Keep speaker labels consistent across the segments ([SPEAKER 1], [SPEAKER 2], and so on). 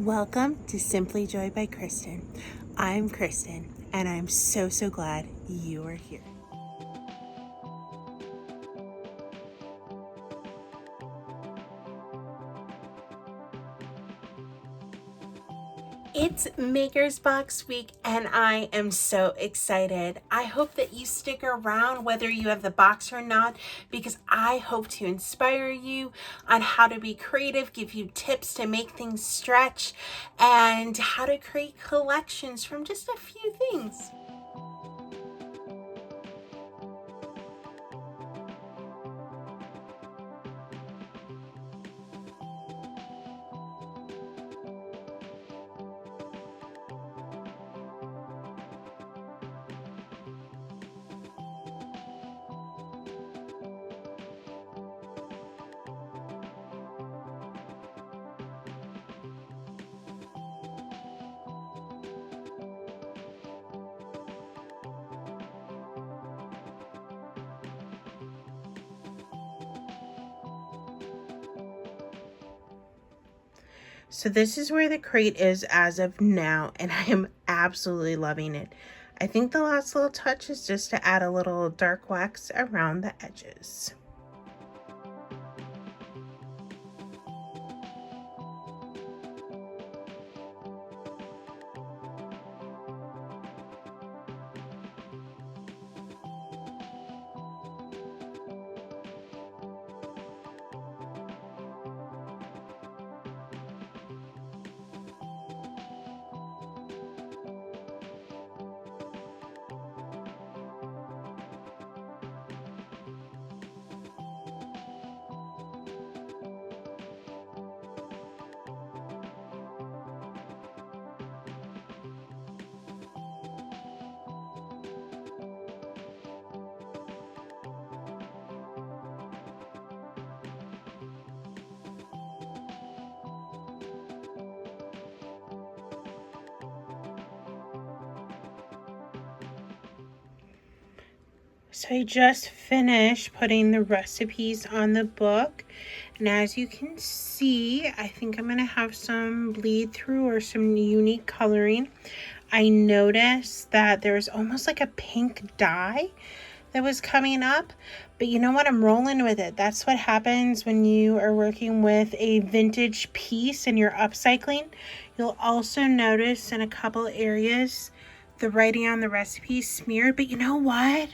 [SPEAKER 1] Welcome to Simply Joy by Kristen. I'm Kristen, and I'm so glad you are here. It's Maker's Box Week, and I am so excited. I hope that you stick around whether you have the box or not, because I hope to inspire you on how to be creative, give you tips to make things stretch, and how to create collections from just a few things. So this is where the crate is as of now, and I am absolutely loving it. I think the last little touch is just to add a little dark wax around the edges. So I just finished putting the recipes on the book, and as you can see, I think I'm going to have some bleed through or some unique coloring. I noticed that there's almost like a pink dye that was coming up, but you know what? I'm rolling with it. That's what happens when you are working with a vintage piece and you're upcycling. You'll also notice in a couple areas the writing on the recipe smeared, but you know what?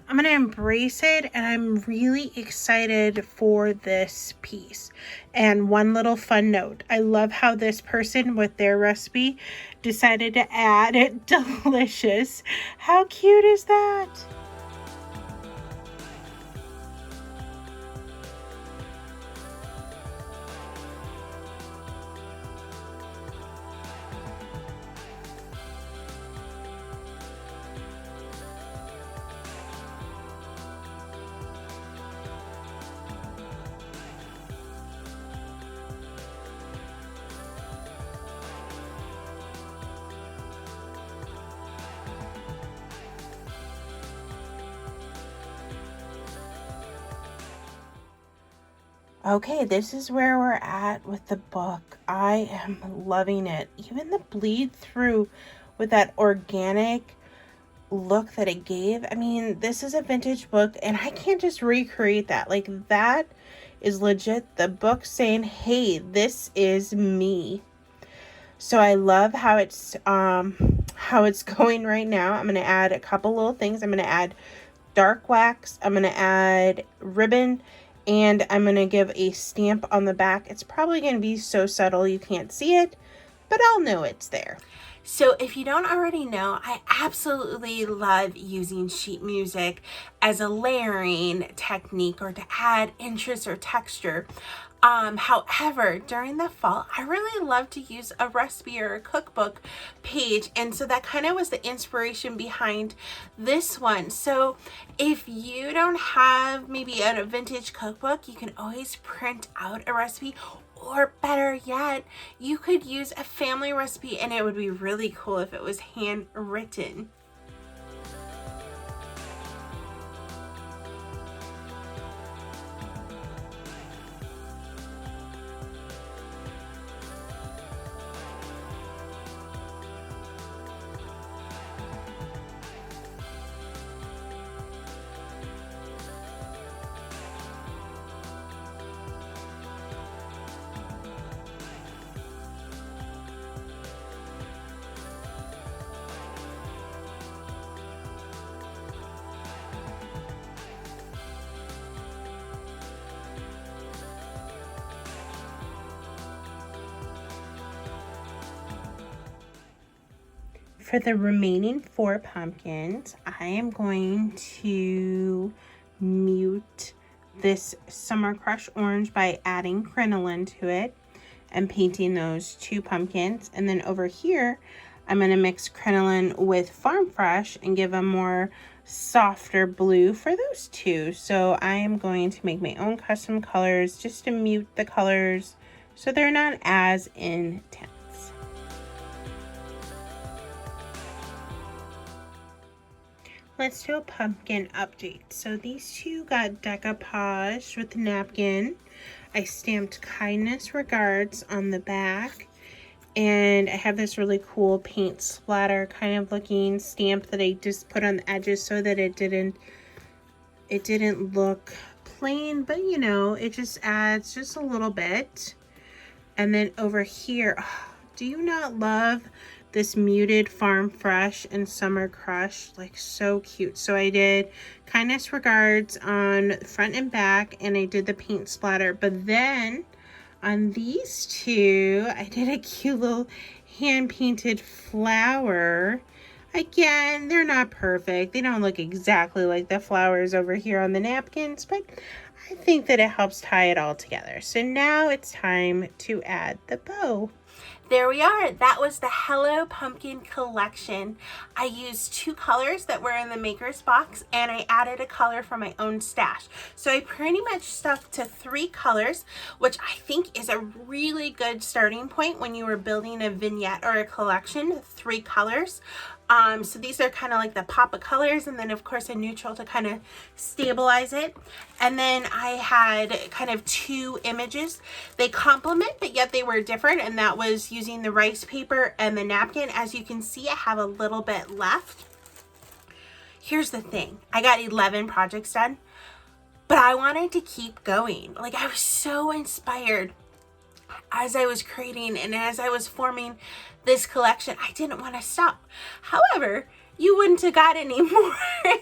[SPEAKER 1] I'm going to embrace it, and I'm really excited for this piece. And one little fun note, I love how this person with their recipe decided to add delicious. How cute is that? Okay, this is where we're at with the book. I am loving it. Even the bleed through with that organic look that it gave. I mean, this is a vintage book, and I can't just recreate that. Like, that is legit the book saying, hey, this is me. So I love how it's going right now. I'm going to add a couple little things. I'm going to add dark wax. I'm going to add ribbon, and I'm going to give a stamp on the back. It's probably going to be so subtle you can't see it, but I'll know it's there. So if you don't already know, I absolutely love using sheet music as a layering technique or to add interest or texture. However, during the fall, I really love to use a recipe or a cookbook page. And so that kind of was the inspiration behind this one. So if you don't have maybe a vintage cookbook, you can always print out a recipe, or better yet, you could use a family recipe, and it would be really cool if it was handwritten. for the remaining 4 pumpkins, I am going to mute this Summer Crush Orange by adding crinoline to it and painting those 2 pumpkins. And then over here, I'm going to mix crinoline with Farm Fresh and give a more softer blue for those 2. So I am going to make my own custom colors just to mute the colors so they're not as intense. Let's do a pumpkin update. So these 2 got decoupage with the napkin. I stamped kindness regards on the back. And I have this really cool paint splatter kind of looking stamp that I just put on the edges so that it didn't look plain, but you know, it just adds just a little bit. And then over here, oh, do you not love this muted Farm Fresh and Summer Crush? Like, so cute. So I did kindness regards on front and back, and I did the paint splatter. But then on these 2, I did a cute little hand painted flower. Again, they're not perfect. They don't look exactly like the flowers over here on the napkins, but I think that it helps tie it all together. So now it's time to add the bow. There we are. That was the Hello Pumpkin collection. I used 2 colors that were in the maker's box, and I added a color from my own stash. So I pretty much stuck to 3 colors, which I think is a really good starting point when you were building a vignette or a collection. 3 colors. So these are kind of like the pop of colors, and then of course a neutral to kind of stabilize it. And then I had kind of 2 images. They complement, but yet they were different, and that was using the rice paper and the napkin. As you can see, I have a little bit left. Here's the thing. I got 11 projects done, but I wanted to keep going. Like, I was so inspired as I was creating and as I was forming this collection. I didn't want to stop. However, you wouldn't have got any more.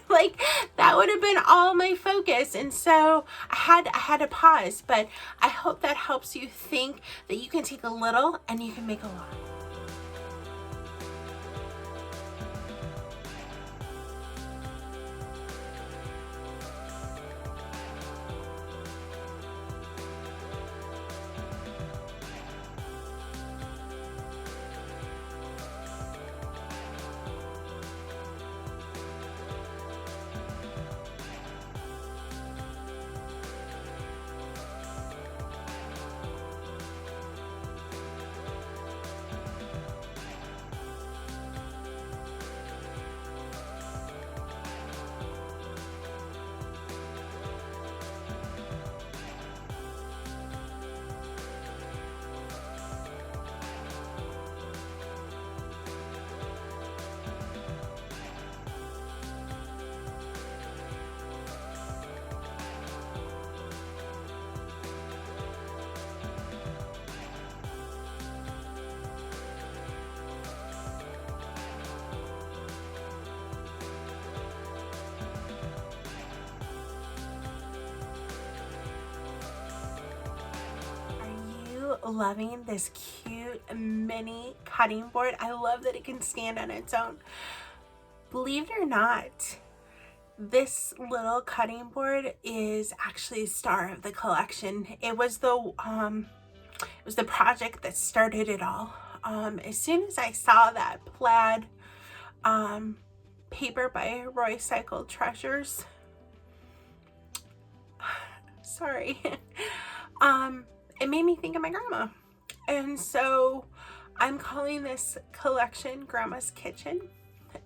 [SPEAKER 1] Like, that would have been all my focus. And so I had to pause, but I hope that helps you think that you can take a little and you can make a lot. Loving this cute mini cutting board. I love that it can stand on its own. Believe it or not, this little cutting board is actually the star of the collection. It was the project that started it all. As soon as I saw that plaid paper by Roycycled Treasures, sorry, it made me think of my grandma. And so I'm calling this collection Grandma's Kitchen,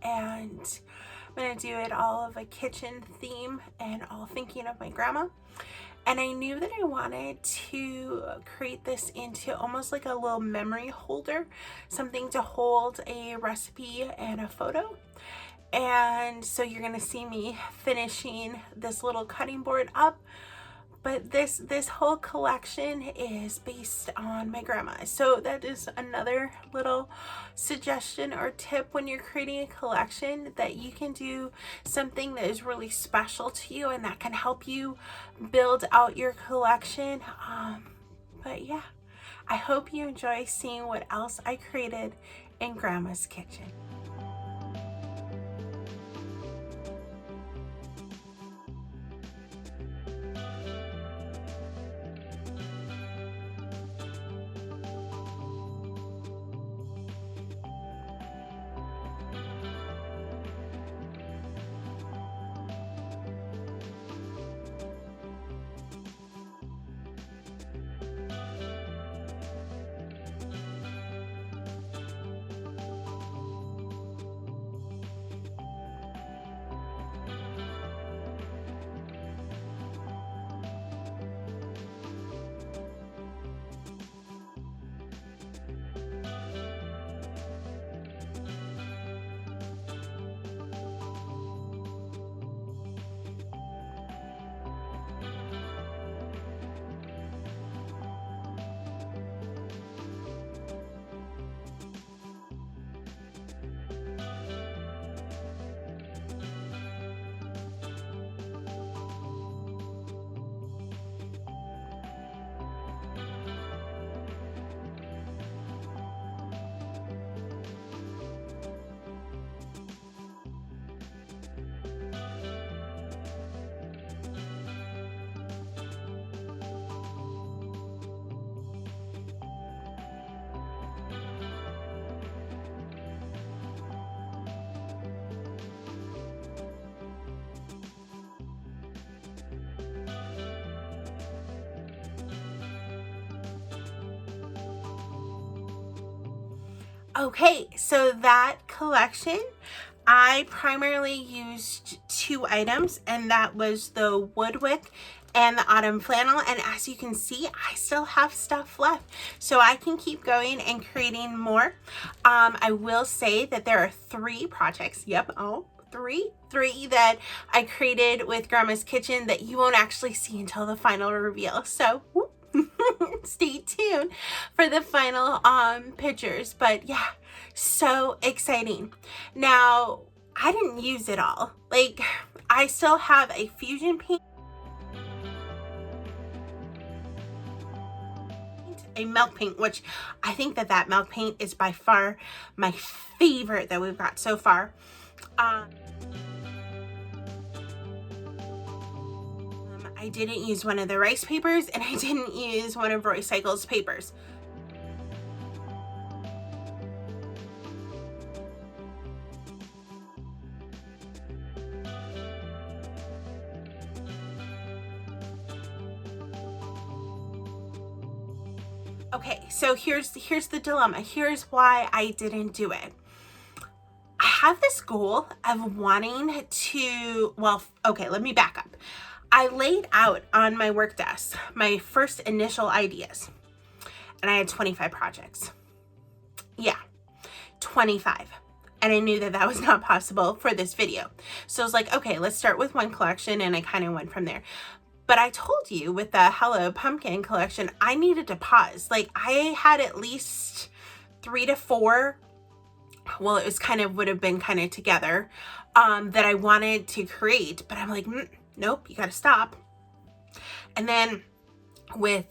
[SPEAKER 1] and I'm gonna do it all of a kitchen theme and all thinking of my grandma. And I knew that I wanted to create this into almost like a little memory holder, something to hold a recipe and a photo. And so you're gonna see me finishing this little cutting board up. But this whole collection is based on my grandma. So that is another little suggestion or tip when you're creating a collection, that you can do something that is really special to you and that can help you build out your collection. But yeah, I hope you enjoy seeing what else I created in Grandma's Kitchen. Okay, so that collection, I primarily used 2 items, and that was the Woodwick and the Autumn Flannel. And as you can see, I still have stuff left, so I can keep going and creating more. I will say that there are 3 projects. Yep, oh, three that I created with Grandma's Kitchen that you won't actually see until the final reveal. So whoop. Stay tuned for the final pictures. But yeah, so exciting. Now, I didn't use it all. Like, I still have a fusion paint, a milk paint, which I think that milk paint is by far my favorite that we've got so far. I didn't use one of the rice papers, and I didn't use one of Roycycled's papers. Okay, so here's the dilemma. Here's why I didn't do it. I have this goal of wanting to, well, okay, let me back up. I laid out on my work desk my first initial ideas, and I had 25 projects. Yeah, 25. And I knew that that was not possible for this video. So I was like, okay, let's start with one collection, and I kind of went from there. But I told you with the Hello Pumpkin collection, I needed to pause. Like, I had at least 3 to 4, well, it was kind of, would have been kind of together, that I wanted to create. But I'm like, nope, you got to stop. And then with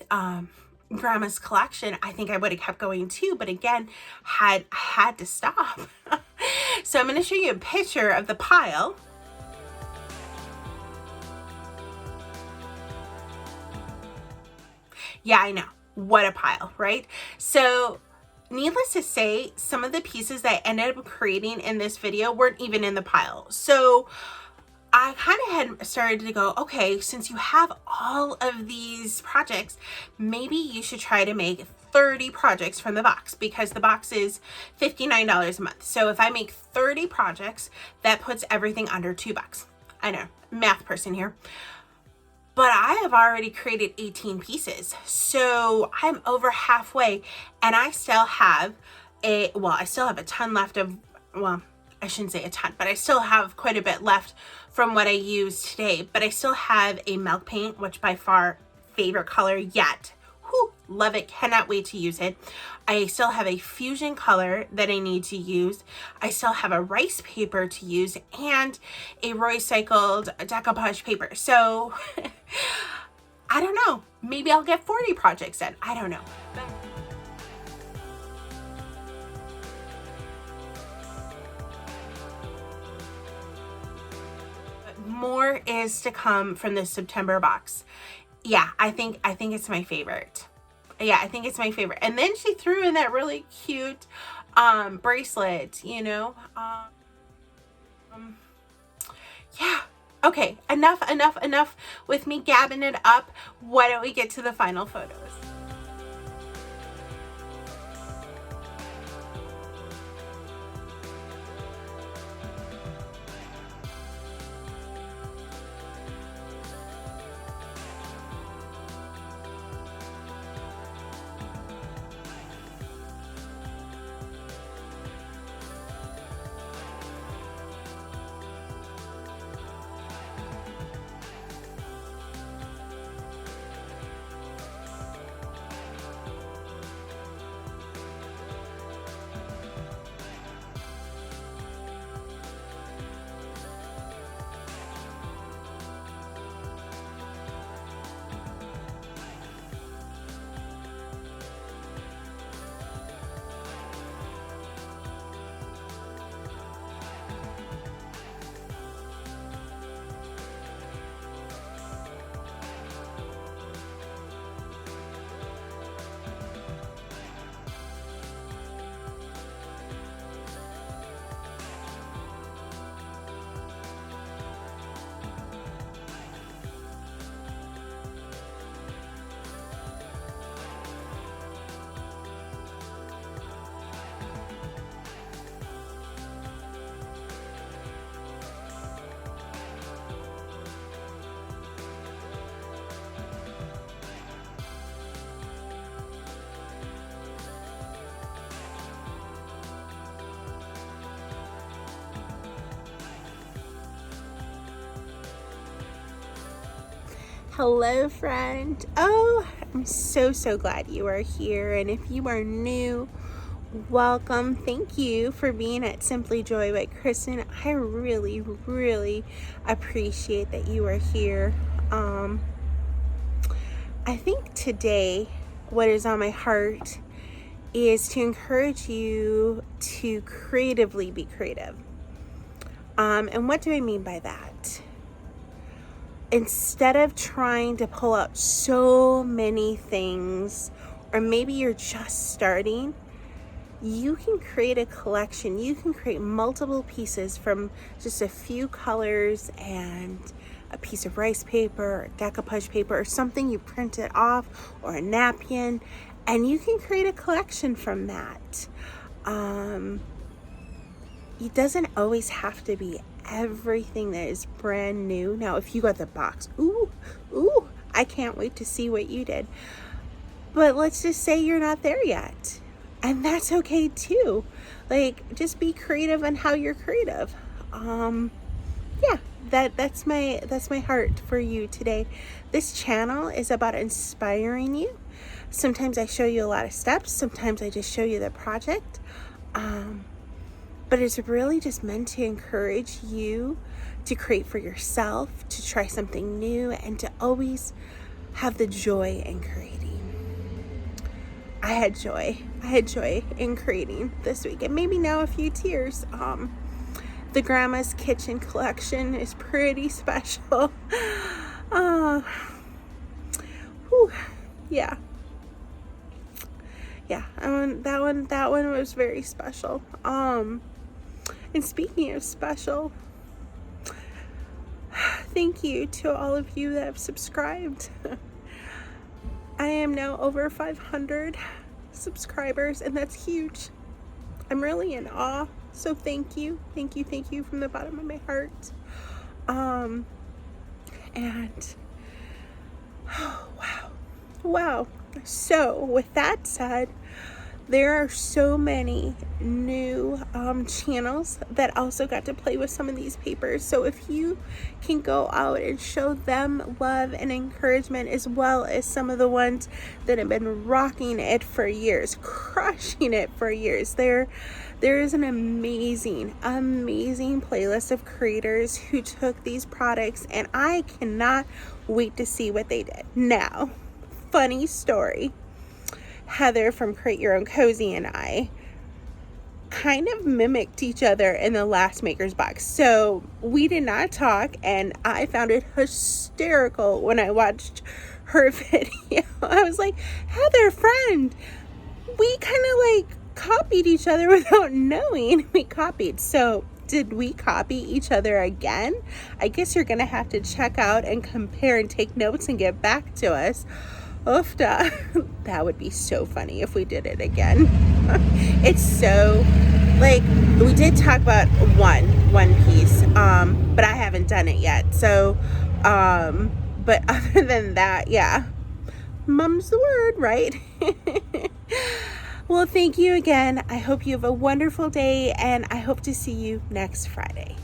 [SPEAKER 1] Grandma's collection, I think I would have kept going too, but again, had to stop. So I'm going to show you a picture of the pile. Yeah, I know. What a pile, right? So needless to say, some of the pieces that I ended up creating in this video weren't even in the pile. So I kind of had started to go, okay, since you have all of these projects, maybe you should try to make 30 projects from the box, because the box is $59 a month. So if I make 30 projects, that puts everything under $2. I know, math person here. But I have already created 18 pieces. So I'm over halfway, and I still have I still have a ton left of, well, I shouldn't say a ton, but I still have quite a bit left from what I used today. But I still have a milk paint, which by far favorite color yet. Whew, love it, cannot wait to use it. I still have a fusion color that I need to use. I still have a rice paper to use and a Roycycled decoupage paper. So I don't know, maybe I'll get 40 projects done. I don't know. But more is to come from this September box. Yeah, I think it's my favorite. Yeah, I think it's my favorite. And then she threw in that really cute bracelet, you know. Yeah. Okay, enough with me gabbing it up. Why don't we get to the final photos? Hello, friend. Oh, I'm so glad you are here. And if you are new, welcome. Thank you for being at Simply Joy by Kristen. I really appreciate that you are here. I think today what is on my heart is to encourage you to creatively be creative. And what do I mean by that? Instead of trying to pull out so many things, or maybe you're just starting, you can create a collection. You can create multiple pieces from just a few colors and a piece of rice paper or decoupage paper or something you printed off, or a napkin, and you can create a collection from that. It doesn't always have to be everything that is brand new. Now, if you got the box, ooh, I can't wait to see what you did. But let's just say you're not there yet. And that's okay too. Like, just be creative on how you're creative. That's my heart for you today. This channel is about inspiring you. Sometimes I show you a lot of steps. Sometimes I just show you the project. But it's really just meant to encourage you to create for yourself, to try something new, and to always have the joy in creating. I had joy in creating this week, and maybe now a few tears. The Grandma's Kitchen collection is pretty special. That one was very special. And speaking of special, thank you to all of you that have subscribed. I am now over 500 subscribers, and that's huge. I'm really in awe. So thank you from the bottom of my heart. Wow. So with that said, there are so many new channels that also got to play with some of these papers. So if you can go out and show them love and encouragement, as well as some of the ones that have been rocking it for years, crushing it for years, there is an amazing playlist of creators who took these products, and I cannot wait to see what they did. Now, funny story. Heather from Create Your Own Cozy and I kind of mimicked each other in the last Maker's Box. So we did not talk, and I found it hysterical when I watched her video. I was like, Heather, friend, we kind of like copied each other without knowing we copied. So did we copy each other again? I guess you're going to have to check out and compare and take notes and get back to us. Oofda. That would be so funny if we did it again. It's so, like, we did talk about one piece, but I haven't done it yet. So, but other than that, yeah, mum's the word, right? Well, thank you again. I hope you have a wonderful day, and I hope to see you next Friday.